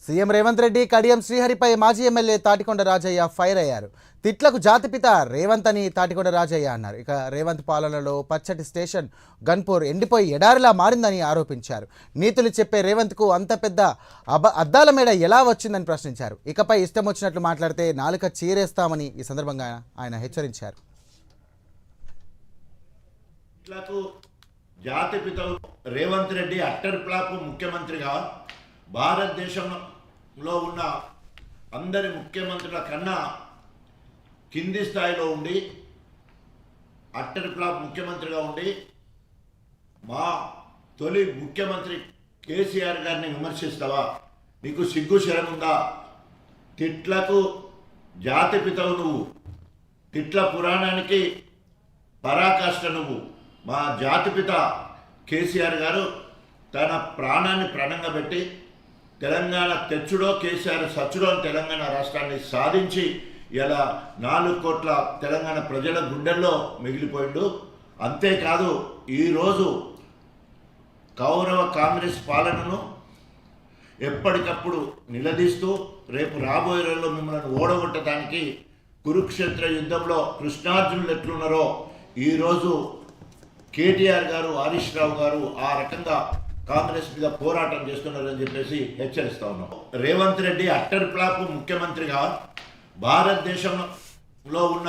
CM Revanth Reddy Kadiyam శ్రీహరిపై మాజీ MLA Tatikonda Rajaiah fire అయ్యారు. తిట్లకు జాతిపిత రేవంత్ అని తాటికొండ రాజయ్య అన్నారు. ఇక రేవంత్ పాలనలో పచ్చటి స్టేషన్ గన్పూర్ ఎండిపోయి ఎడారిలా మారిందని ఆరోపించారు. నీతులు చెప్పే రేవంత్కు అంత పెద్ద అద్దాల మేడ ఎలా వచ్చిందని ప్రశ్నించారు. ఇకపై ఇష్టం వచ్చినట్లు మాట్లాడితే నాలుక చీరేస్తామని ఈ సందర్భంగా ఆయన హెచ్చరించారు. జాతిపిత రేవంత్ రెడ్డి అట్టర్ ప్లాప్ ముఖ్యమంత్రిగా భారతదేశంలో ఉన్న అందరి ముఖ్యమంత్రుల కన్నా కింది స్థాయిలో ఉండి అట్టర్ ప్లాప్ ముఖ్యమంత్రిగా ఉండి మా తొలి ముఖ్యమంత్రి కేసీఆర్ గారిని విమర్శిస్తావా? నీకు సిగ్గు శరం ఉందా? తిట్లకు జాతిపితవు నువ్వు, తిట్ల పురాణానికి పరాకాష్ట నువ్వు. మా జాతిపిత కేసీఆర్ గారు తన ప్రాణాన్ని ప్రాణంగా పెట్టి తెలంగాణ తెచ్చుడో కేసీఆర్ సచ్చుడో అని తెలంగాణ రాష్ట్రాన్ని సాధించి ఇలా 4 కోట్ల తెలంగాణ ప్రజల గుండెల్లో మిగిలిపోయిండు. అంతేకాదు ఈరోజు కౌరవ కాంగ్రెస్ పాలనను ఎప్పటికప్పుడు నిలదీస్తూ రేపు రాబోయే రోజుల్లో మిమ్మల్ని ఓడగొట్టడానికి కురుక్షేత్ర యుద్ధంలో కృష్ణార్జునులు ఎట్లున్నారో ఈరోజు కేటీఆర్ గారు, హరీష్ రావు గారు ఆ రకంగా కాంగ్రెస్ మీద పోరాటం చేస్తున్నారని చెప్పేసి హెచ్చరిస్తా ఉన్నాం. రేవంత్ రెడ్డి అట్టర్ ప్లాప్ ముఖ్యమంత్రిగా భారతదేశంలో ఉన్న